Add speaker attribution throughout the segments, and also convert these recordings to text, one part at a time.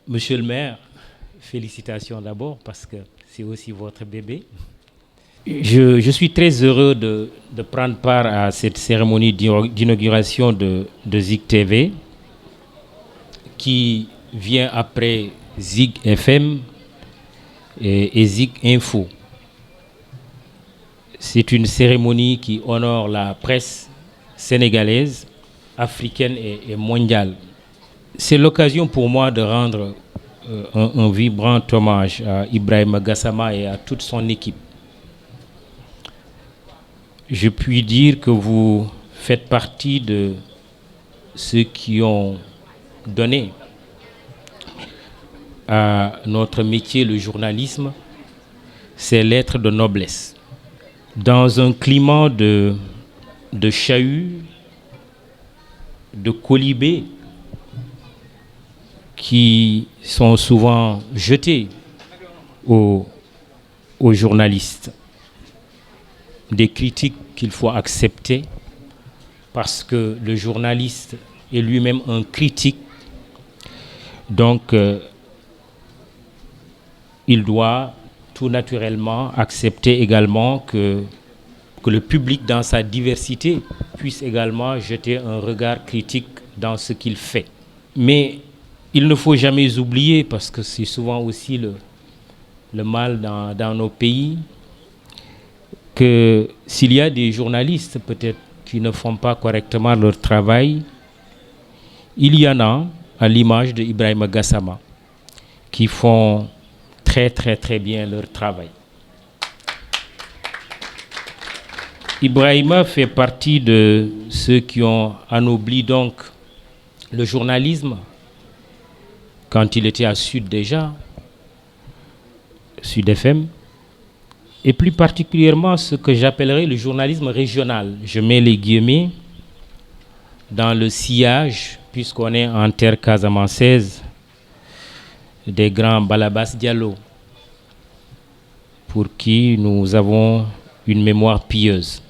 Speaker 1: Monsieur le maire, félicitations d'abord parce que c'est aussi votre bébé. Je suis très heureux de prendre part à cette cérémonie d'inauguration de Zik TV qui vient après Zik FM et Zik Info. C'est une cérémonie qui honore la presse sénégalaise, africaine et mondiale. C'est l'occasion pour moi de rendre un vibrant hommage à Ibrahima Gassama et à toute son équipe. Je puis dire que vous faites partie de ceux qui ont donné à notre métier, le journalisme, ses lettres de noblesse. Dans un climat de chahut, de colibés, qui sont souvent jetés aux journalistes. Des critiques qu'il faut accepter parce que le journaliste est lui-même un critique. Donc, il doit tout naturellement accepter également que le public, dans sa diversité, puisse également jeter un regard critique dans ce qu'il fait. Mais il ne faut jamais oublier, parce que c'est souvent aussi le mal dans nos pays, que s'il y a des journalistes peut-être qui ne font pas correctement leur travail, il y en a, à l'image de Ibrahima Gassama, qui font très très très bien leur travail. Ibrahima fait partie de ceux qui ont anobli donc le journalisme quand il était à Sud déjà, Sud FM, et plus particulièrement ce que j'appellerais le journalisme régional. Je mets les guillemets dans le sillage, puisqu'on est en terre casamançaise, des grands Balabas Diallo, pour qui nous avons une mémoire pieuse.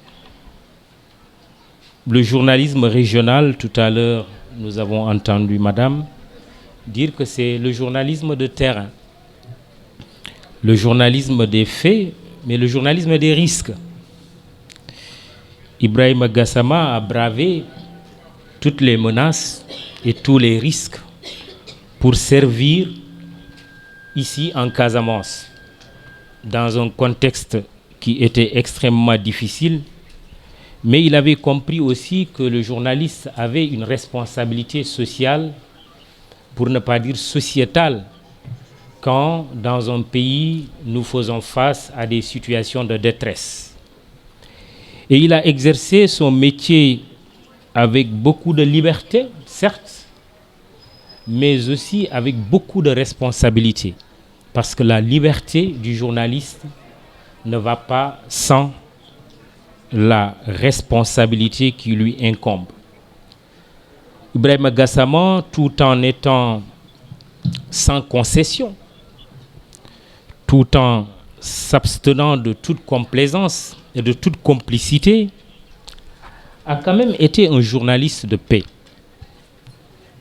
Speaker 1: Le journalisme régional, tout à l'heure, nous avons entendu madame dire que c'est le journalisme de terrain, le journalisme des faits, mais le journalisme des risques. Ibrahima Gassama a bravé toutes les menaces et tous les risques pour servir ici en Casamance, dans un contexte qui était extrêmement difficile, mais il avait compris aussi que le journaliste avait une responsabilité sociale, pour ne pas dire sociétale, quand dans un pays nous faisons face à des situations de détresse. Et il a exercé son métier avec beaucoup de liberté, certes, mais aussi avec beaucoup de responsabilité, parce que la liberté du journaliste ne va pas sans la responsabilité qui lui incombe. Ibrahima Gassama, tout en étant sans concession, tout en s'abstenant de toute complaisance et de toute complicité, a quand même été un journaliste de paix.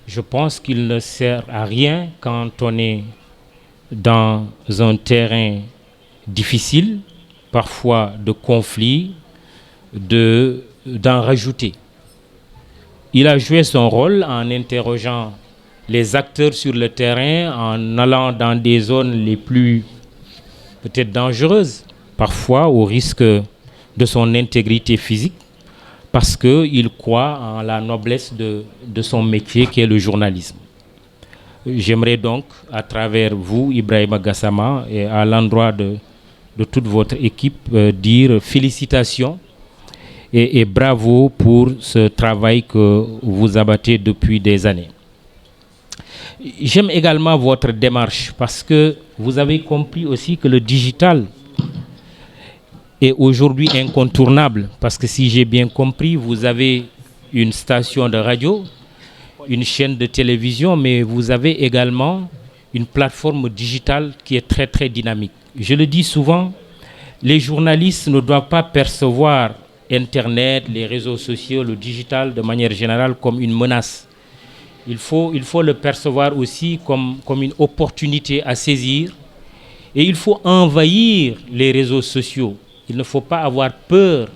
Speaker 1: Je pense qu'il ne sert à rien quand on est dans un terrain difficile, parfois de conflit, d'en rajouter. Il a joué son rôle en interrogeant les acteurs sur le terrain, en allant dans des zones les plus peut-être dangereuses, parfois au risque de son intégrité physique, parce qu'il croit en la noblesse de son métier qui est le journalisme. J'aimerais donc, à travers vous, Ibrahima Gassama, et à l'endroit de toute votre équipe, dire félicitations et bravo pour ce travail que vous abattez depuis des années. J'aime également votre démarche parce que vous avez compris aussi que le digital est aujourd'hui incontournable, parce que si j'ai bien compris, vous avez une station de radio, une chaîne de télévision, mais vous avez également une plateforme digitale qui est très très dynamique. Je le dis souvent, les journalistes ne doivent pas percevoir Internet, les réseaux sociaux, le digital de manière générale comme une menace. Il faut le percevoir aussi comme une opportunité à saisir, et il faut envahir les réseaux sociaux. Il ne faut pas avoir peur,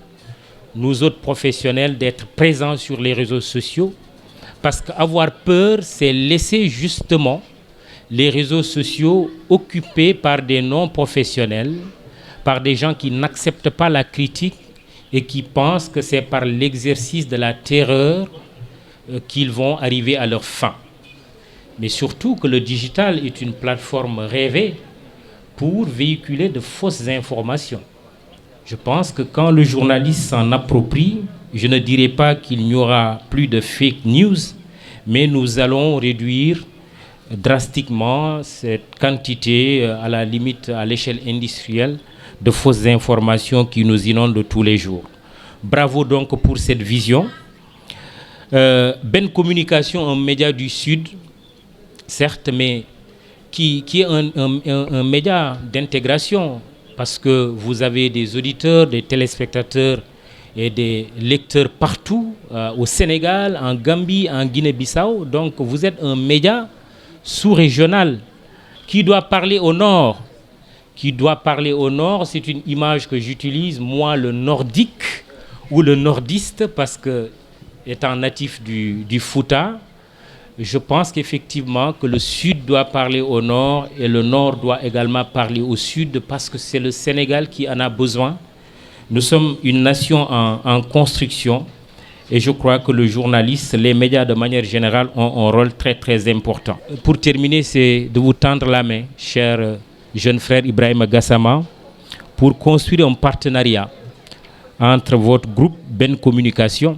Speaker 1: nous autres professionnels, d'être présents sur les réseaux sociaux, parce qu'avoir peur, c'est laisser justement les réseaux sociaux occupés par des non-professionnels, par des gens qui n'acceptent pas la critique et qui pensent que c'est par l'exercice de la terreur qu'ils vont arriver à leur fin. Mais surtout que le digital est une plateforme rêvée pour véhiculer de fausses informations. Je pense que quand le journaliste s'en approprie, je ne dirais pas qu'il n'y aura plus de fake news, mais nous allons réduire drastiquement cette quantité, à la limite à l'échelle industrielle, de fausses informations qui nous inondent tous les jours. Bravo donc pour cette vision. Ben Communication, un média du Sud, certes, mais qui est un média d'intégration, parce que vous avez des auditeurs, des téléspectateurs et des lecteurs partout, au Sénégal, en Gambie, en Guinée-Bissau. Donc vous êtes un média sous-régional qui doit parler au nord. C'est une image que j'utilise, moi, le nordique ou le nordiste, parce que, étant natif du Fouta, je pense qu'effectivement que le sud doit parler au nord et le nord doit également parler au sud, parce que c'est le Sénégal qui en a besoin. Nous sommes une nation en construction, et je crois que le journaliste, les médias de manière générale ont un rôle très très important. Pour terminer, c'est de vous tendre la main, cher jeune frère Ibrahima Gassama, pour construire un partenariat entre votre groupe Ben Communication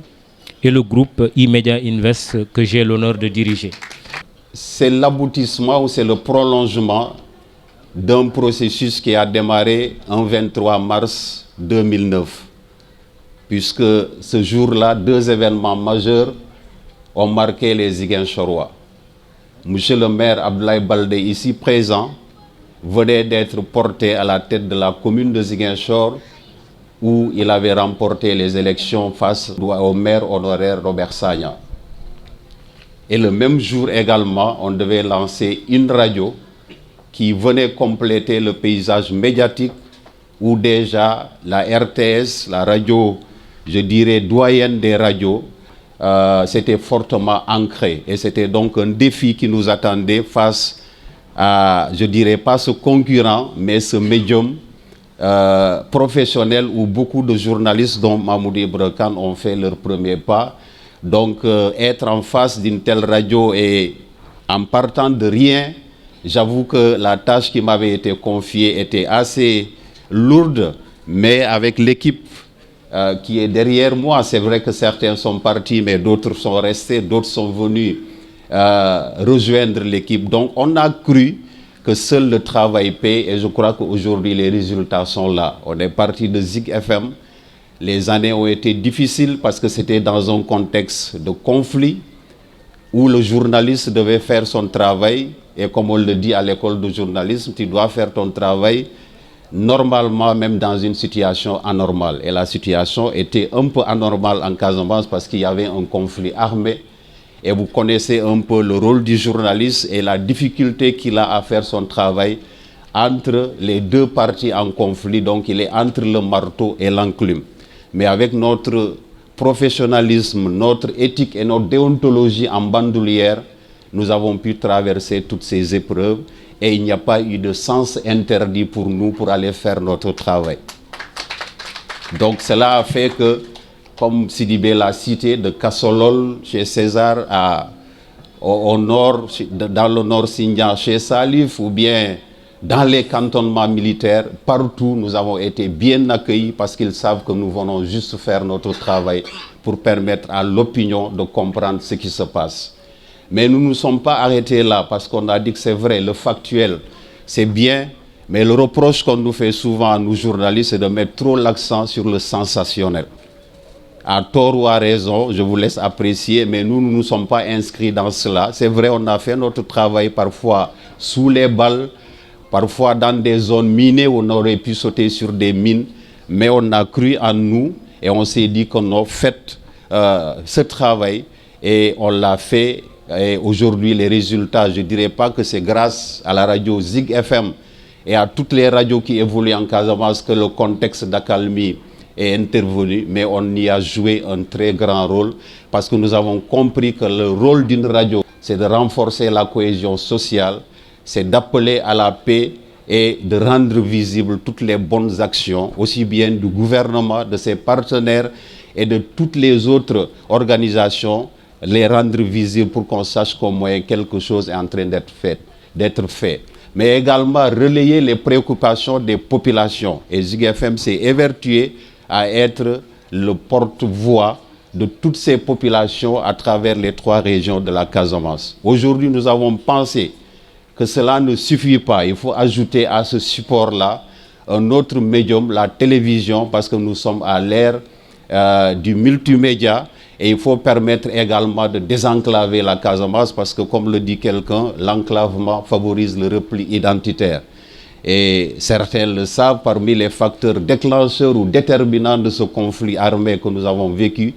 Speaker 1: et le groupe E-Media Invest que j'ai l'honneur de diriger.
Speaker 2: C'est l'aboutissement ou c'est le prolongement d'un processus qui a démarré un 23 mars 2009, puisque ce jour-là, deux événements majeurs ont marqué les Ziguinchorois. Monsieur le maire Abdoulaye Baldé, ici présent, venait d'être porté à la tête de la commune de Ziguinchor, où il avait remporté les élections face au maire honoraire Robert Sagna. Et le même jour également, on devait lancer une radio qui venait compléter le paysage médiatique, où déjà la RTS, la radio, je dirais doyenne des radios, c'était fortement ancré. Et c'était donc un défi qui nous attendait face à, je dirais pas ce concurrent, mais ce médium professionnel où beaucoup de journalistes, dont Mahmoud Ibra Kane, ont fait leur premier pas. Donc être en face d'une telle radio et en partant de rien, j'avoue que la tâche qui m'avait été confiée était assez lourde, mais avec l'équipe qui est derrière moi, c'est vrai que certains sont partis, mais d'autres sont restés, d'autres sont venus rejoindre l'équipe. Donc on a cru que seul le travail paie, et je crois qu'aujourd'hui les résultats sont là. On est parti de Zik FM. Les années ont été difficiles parce que c'était dans un contexte de conflit où le journaliste devait faire son travail, et comme on le dit à l'école de journalisme, tu dois faire ton travail normalement, même dans une situation anormale. Et la situation était un peu anormale en Casamance parce qu'il y avait un conflit armé. Et vous connaissez un peu le rôle du journaliste et la difficulté qu'il a à faire son travail entre les deux parties en conflit. Donc il est entre le marteau et l'enclume. Mais avec notre professionnalisme, notre éthique et notre déontologie en bandoulière, nous avons pu traverser toutes ces épreuves et il n'y a pas eu de sens interdit pour nous pour aller faire notre travail. Donc cela a fait que, comme Sidibé l'a cité, de Kassolol chez César au nord, dans le nord Sindian chez Salif, ou bien dans les cantonnements militaires, partout nous avons été bien accueillis parce qu'ils savent que nous venons juste faire notre travail pour permettre à l'opinion de comprendre ce qui se passe. Mais nous ne nous sommes pas arrêtés là parce qu'on a dit que c'est vrai, le factuel, c'est bien, mais le reproche qu'on nous fait souvent à nous journalistes, c'est de mettre trop l'accent sur le sensationnel. À tort ou à raison, je vous laisse apprécier, mais nous ne nous sommes pas inscrits dans cela. C'est vrai, on a fait notre travail parfois sous les balles, parfois dans des zones minées où on aurait pu sauter sur des mines, mais on a cru en nous et on s'est dit qu'on a fait ce travail et on l'a fait. Et aujourd'hui, les résultats, je ne dirais pas que c'est grâce à la radio Zig FM et à toutes les radios qui évoluent en Casamance que le contexte d'accalmie est intervenu, mais on y a joué un très grand rôle parce que nous avons compris que le rôle d'une radio, c'est de renforcer la cohésion sociale, c'est d'appeler à la paix et de rendre visibles toutes les bonnes actions, aussi bien du gouvernement, de ses partenaires et de toutes les autres organisations, les rendre visibles pour qu'on sache qu'au moins quelque chose est en train d'être fait. Mais également relayer les préoccupations des populations. Et Zig FM s'est évertué à être le porte-voix de toutes ces populations à travers les 3 régions de la Casamance. Aujourd'hui, nous avons pensé que cela ne suffit pas. Il faut ajouter à ce support-là un autre médium, la télévision, parce que nous sommes à l'ère du multimédia. Et il faut permettre également de désenclaver la Casamance parce que, comme le dit quelqu'un, l'enclavement favorise le repli identitaire. Et certains le savent, parmi les facteurs déclencheurs ou déterminants de ce conflit armé que nous avons vécu,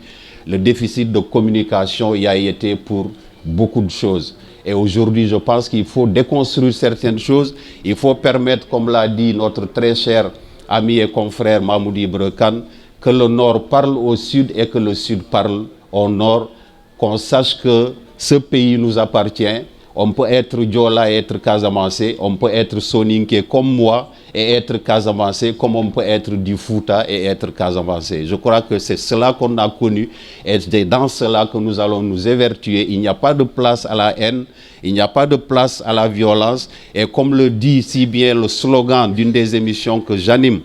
Speaker 2: le déficit de communication y a été pour beaucoup de choses. Et aujourd'hui, je pense qu'il faut déconstruire certaines choses. Il faut permettre, comme l'a dit notre très cher ami et confrère Mahmoudi Ibra Kane, que le Nord parle au Sud et que le Sud parle au Nord, qu'on sache que ce pays nous appartient. On peut être Diola et être Casamancé, on peut être Soninké comme moi et être Casamancé, comme on peut être du Fouta et être Casamancé. Je crois que c'est cela qu'on a connu et c'est dans cela que nous allons nous évertuer. Il n'y a pas de place à la haine, il n'y a pas de place à la violence. Et comme le dit si bien le slogan d'une des émissions que j'anime,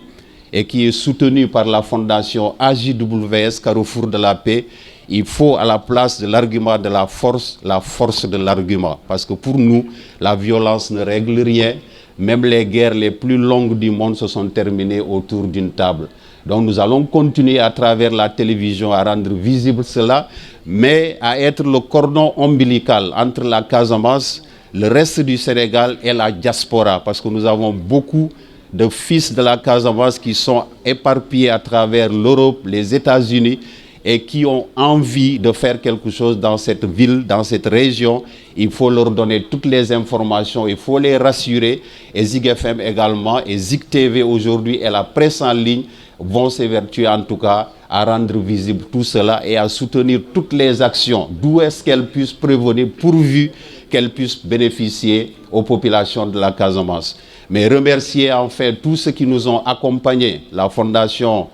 Speaker 2: et qui est soutenu par la fondation AJWS, Carrefour de la Paix, il faut à la place de l'argument de la force de l'argument. Parce que pour nous, la violence ne règle rien. Même les guerres les plus longues du monde se sont terminées autour d'une table. Donc nous allons continuer à travers la télévision à rendre visible cela, mais à être le cordon ombilical entre la Casamance, le reste du Sénégal et la diaspora. Parce que nous avons beaucoup de fils de la Casamance qui sont éparpillés à travers l'Europe, les États-Unis et qui ont envie de faire quelque chose dans cette ville, dans cette région. Il faut leur donner toutes les informations, il faut les rassurer. Et Zig FM également et Zig TV aujourd'hui et la presse en ligne vont s'évertuer en tout cas à rendre visible tout cela et à soutenir toutes les actions, d'où est-ce qu'elles puissent prévenir pourvu qu'elles puissent bénéficier aux populations de la Casamance. Mais remercier en fait tous ceux qui nous ont accompagnés, la fondation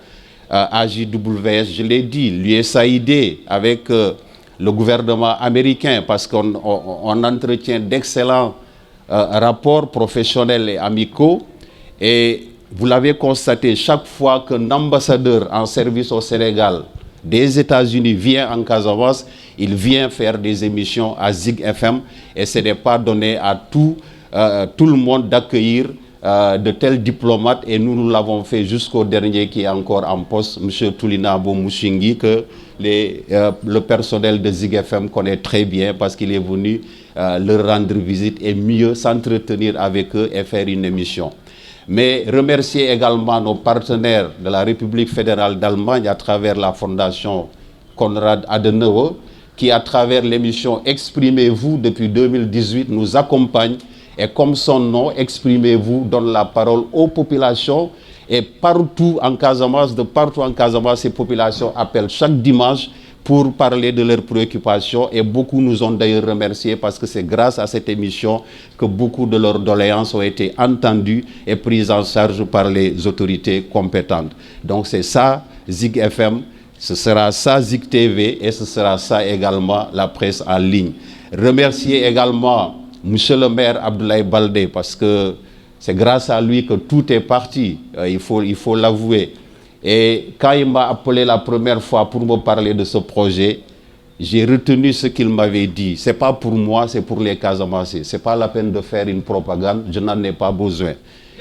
Speaker 2: AJWS, je l'ai dit, l'USAID avec le gouvernement américain parce qu'on entretient d'excellents rapports professionnels et amicaux. Et vous l'avez constaté, chaque fois qu'un ambassadeur en service au Sénégal des États-Unis vient en Casamance, il vient faire des émissions à Zig FM et ce n'est pas donné à tout le monde d'accueillir de tels diplomates et nous l'avons fait jusqu'au dernier qui est encore en poste, M. Toulina Mouchingi, que le personnel de Zig FM connaît très bien parce qu'il est venu leur rendre visite et mieux s'entretenir avec eux et faire une émission. Mais remercier également nos partenaires de la République fédérale d'Allemagne à travers la fondation Konrad Adenauer qui à travers l'émission Exprimez-vous depuis 2018 nous accompagne. Et comme son nom, Exprimez-vous, donne la parole aux populations. Et partout en Casamance, ces populations appellent chaque dimanche pour parler de leurs préoccupations. Et beaucoup nous ont d'ailleurs remerciés parce que c'est grâce à cette émission que beaucoup de leurs doléances ont été entendues et prises en charge par les autorités compétentes. Donc c'est ça, Zig FM, ce sera ça, Zig TV, et ce sera ça également, la presse en ligne. Remercier également Monsieur le maire Abdoulaye Baldé, parce que c'est grâce à lui que tout est parti, il faut l'avouer. Et quand il m'a appelé la première fois pour me parler de ce projet, j'ai retenu ce qu'il m'avait dit. Ce n'est pas pour moi, c'est pour les Casamancés. Ce n'est pas la peine de faire une propagande, je n'en ai pas besoin.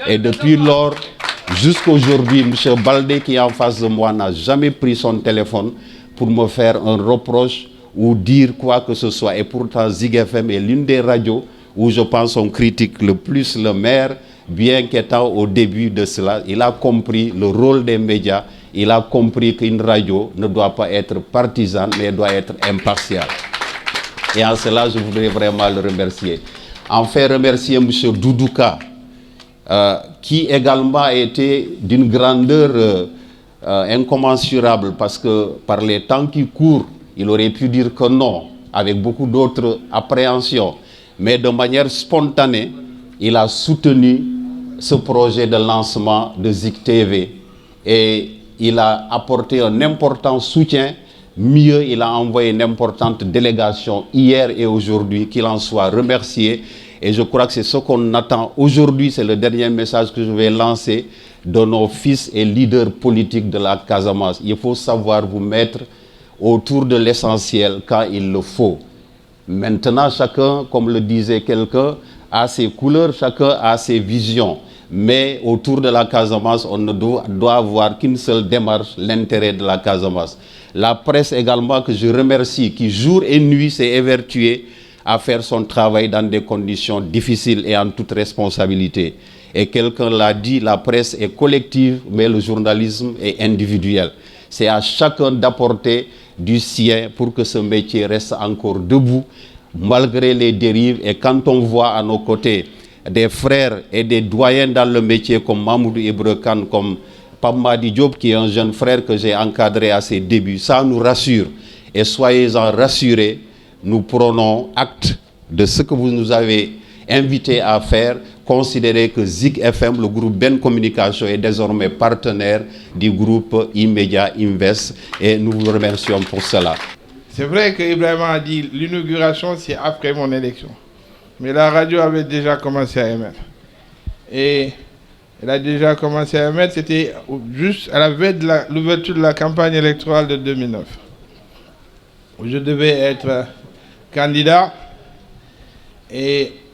Speaker 2: Et depuis lors, jusqu'à aujourd'hui, M. Baldé qui est en face de moi n'a jamais pris son téléphone pour me faire un reproche ou dire quoi que ce soit. Et pourtant, Zig FM est l'une des radios où je pense qu'on critique le plus le maire, bien qu'étant au début de cela, il a compris le rôle des médias, il a compris qu'une radio ne doit pas être partisane, mais doit être impartiale. Et en cela, je voudrais vraiment le remercier. Enfin, remercier M. Doudouka, qui également a été d'une grandeur incommensurable, parce que par les temps qui courent, il aurait pu dire que non, avec beaucoup d'autres appréhensions. Mais de manière spontanée, il a soutenu ce projet de lancement de Zik TV. Et il a apporté un important soutien. Mieux, il a envoyé une importante délégation hier et aujourd'hui, qu'il en soit remercié. Et je crois que c'est ce qu'on attend aujourd'hui. C'est le dernier message que je vais lancer de nos fils et leaders politiques de la Casamance. Il faut savoir vous mettre autour de l'essentiel quand il le faut. Maintenant, chacun, comme le disait quelqu'un, a ses couleurs, chacun a ses visions. Mais autour de la Casamance, on ne doit avoir qu'une seule démarche, l'intérêt de la Casamance. La presse également, que je remercie, qui jour et nuit s'est évertuée à faire son travail dans des conditions difficiles et en toute responsabilité. Et quelqu'un l'a dit, la presse est collective, mais le journalisme est individuel. C'est à chacun d'apporter du sien pour que ce métier reste encore debout, malgré les dérives. Et quand on voit à nos côtés des frères et des doyens dans le métier comme Mamoudou Ibra Kane, comme Pamadi Diop, qui est un jeune frère que j'ai encadré à ses débuts, ça nous rassure. Et soyez-en rassurés, nous prenons acte de ce que vous nous avez invité à faire. Considérez que Zik FM, le groupe Ben Communication, est désormais partenaire du groupe Immédia Invest, et nous vous remercions pour cela.
Speaker 3: C'est vrai que Ibrahim a dit l'inauguration, c'est après mon élection. Mais la radio avait déjà commencé à émettre. Et elle a déjà commencé à émettre, c'était juste à la veille de l'ouverture de la campagne électorale de 2009, où je devais être candidat.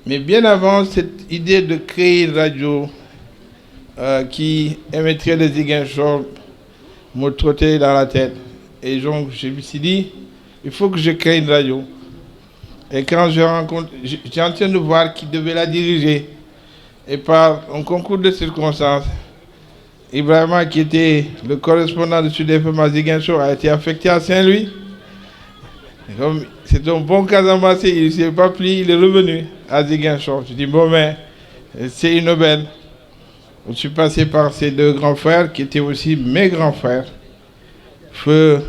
Speaker 3: Mais bien avant, cette idée de créer une radio qui émettrait des Ziguinchor me trottait dans la tête. Et donc, je me suis dit, il faut que je crée une radio. Et quand j'étais en train de voir qui devait la diriger, et par un concours de circonstances, Ibrahima, qui était le correspondant de Sud FM à Ziguinchor, a été affecté à Saint-Louis. C'est un bon Casamassé, il ne s'est pas plié, il est revenu à Ziguinchor. Je dis, bon, mais c'est une aubaine. Je suis passé par ces deux grands frères, qui étaient aussi mes grands frères, Feu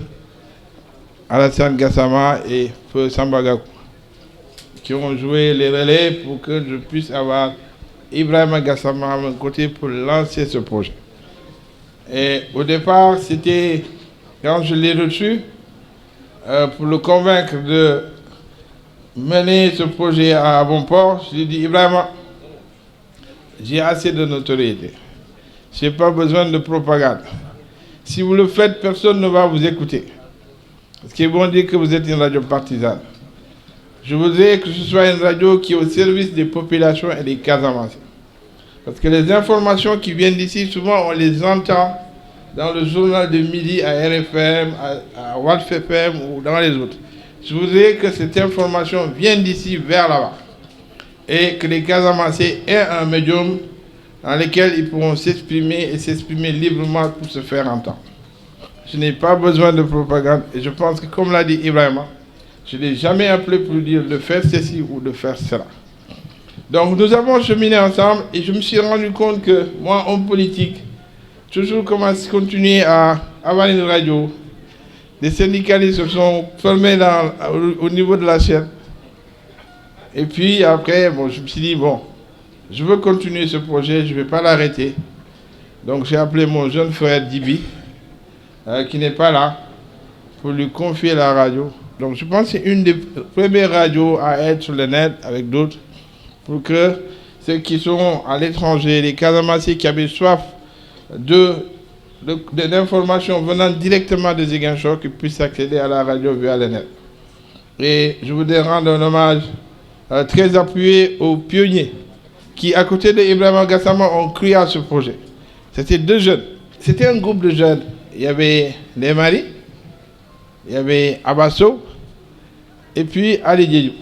Speaker 3: Alassane Gassama et Feu Sambagakou, qui ont joué les relais pour que je puisse avoir Ibrahima Gassama à mon côté pour lancer ce projet. Et au départ, c'était quand je l'ai reçu, pour le convaincre de mener ce projet à bon port, je lui ai dit, Ibrahima, j'ai assez de notoriété. Je n'ai pas besoin de propagande. Si vous le faites, personne ne va vous écouter. Parce qu'ils vont dire que vous êtes une radio partisane. Je voudrais que ce soit une radio qui est au service des populations et des Casamassés. Parce que les informations qui viennent d'ici, souvent on les entend dans le journal de midi à RFM, à Walf FM ou dans les autres. Je voudrais que cette information vienne d'ici vers là-bas. Et que les Casamassés aient un médium dans lequel ils pourront s'exprimer et s'exprimer librement pour se faire entendre. Je n'ai pas besoin de propagande et je pense que, comme l'a dit Ibrahima, je n'ai jamais appelé pour lui dire de faire ceci ou de faire cela. Donc nous avons cheminé ensemble et je me suis rendu compte que moi, homme politique, toujours continuer à avoir une radio. Des syndicalistes se sont formés au niveau de la chaîne. Et puis après, je me suis dit, je veux continuer ce projet, je ne vais pas l'arrêter. Donc j'ai appelé mon jeune frère Dibi, qui n'est pas là, pour lui confier la radio. Donc je pense que c'est une des premières radios à être sur le net avec d'autres, pour que ceux qui sont à l'étranger, les Casamassés qui avaient soif d'informations venant directement de Ziguinchor, qui puissent accéder à la radio via le net. Et je voudrais rendre un hommage très appuyé aux pionniers qui, à côté de Ibrahima Gassama, ont cru à ce projet. C'était deux jeunes. C'était un groupe de jeunes. Il y avait les Maris, il y avait Abasso, et puis Ali Diédiou.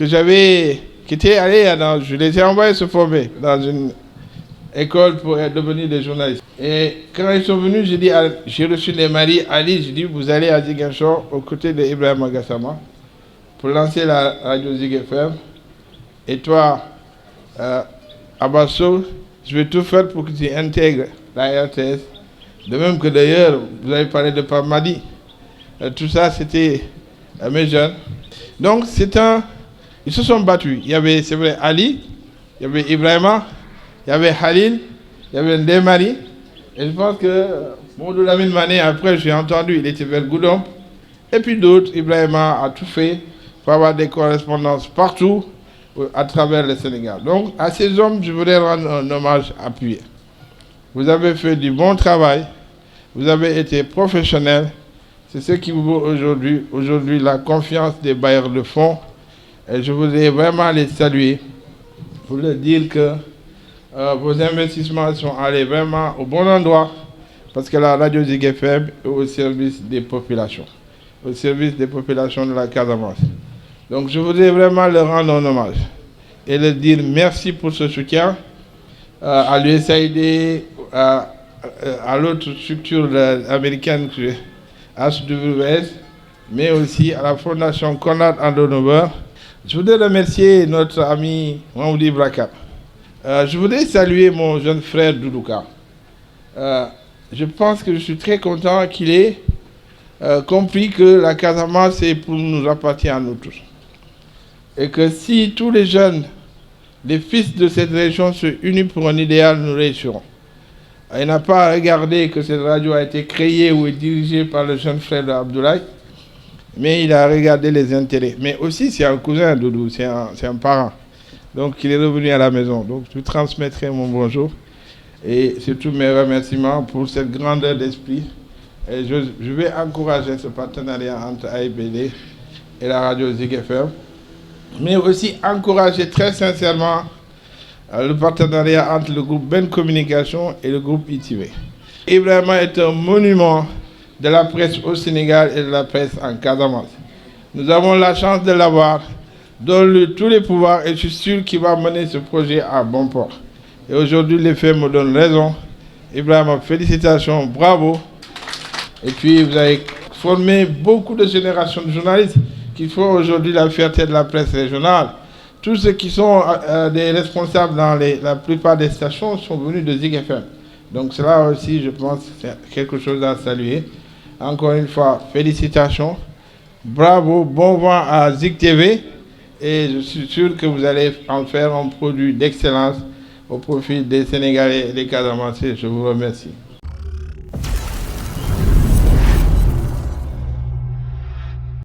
Speaker 3: qui étaient allés, je les ai envoyés se former dans une école pour devenir des journalistes. Et quand ils sont venus, j'ai reçu les maris Ali, j'ai dit, vous allez à Ziguinchor aux côtés d'Ibrahima Gassama pour lancer la radio Zig FM. Et toi, Abasso, je vais tout faire pour que tu intègres la RTS. De même que d'ailleurs, vous avez parlé de Pamadi. Tout ça, c'était mes jeunes. Donc, ils se sont battus. Il y avait, c'est vrai, Ali, il y avait Ibrahima, il y avait Khalil, il y avait Ndemari. Et je pense que Maudou Lamine Mané, après, j'ai entendu, il était vers Goudon. Et puis d'autres, Ibrahima a tout fait pour avoir des correspondances partout à travers le Sénégal. Donc, à ces hommes, je voudrais rendre un hommage appuyé. Vous avez fait du bon travail, vous avez été professionnels. C'est ce qui vous vaut aujourd'hui la confiance des bailleurs de fonds. Et je voudrais vraiment les saluer pour leur dire que vos investissements sont allés vraiment au bon endroit parce que la radio Zig FM est au service des populations, au service des populations de la Casamance. Donc je voudrais vraiment leur rendre un hommage et leur dire merci pour ce soutien à l'USAID, à l'autre structure américaine, HWS, mais aussi à la Fondation Konrad Adenauer. Je voudrais remercier notre ami Mamoudi Brakat. Je voudrais saluer mon jeune frère Doudouka. Je pense que je suis très content qu'il ait compris que la Casamance nous appartient à nous tous. Et que si tous les jeunes, les fils de cette région se unissent pour un idéal, nous réussirons. Il n'a pas regardé que cette radio a été créée ou est dirigée par le jeune frère d'Abdoulaye, mais il a regardé les intérêts. Mais aussi, c'est un cousin, Doudou, c'est un parent. Donc, il est revenu à la maison. Donc, je transmettrai mon bonjour et surtout mes remerciements pour cette grandeur d'esprit. Et je vais encourager ce partenariat entre AIBD et la radio Zig FM, mais aussi encourager très sincèrement le partenariat entre le groupe Ben Communication et le groupe ITV. Ibrahima est un monument de la presse au Sénégal et de la presse en Casamance. Nous avons la chance de l'avoir, donne-lui tous les pouvoirs et je suis sûr qu'il va mener ce projet à bon port. Et aujourd'hui, les faits me donnent raison. Ibrahima, félicitations, bravo. Et puis, vous avez formé beaucoup de générations de journalistes qui font aujourd'hui la fierté de la presse régionale. Tous ceux qui sont des responsables dans la plupart des stations sont venus de Zig FM. Donc cela aussi, je pense, c'est quelque chose à saluer. Encore une fois, félicitations. Bravo, bon vent à Zig TV. Et je suis sûr que vous allez en faire un produit d'excellence au profit des Sénégalais et des Casamancés. Je vous remercie.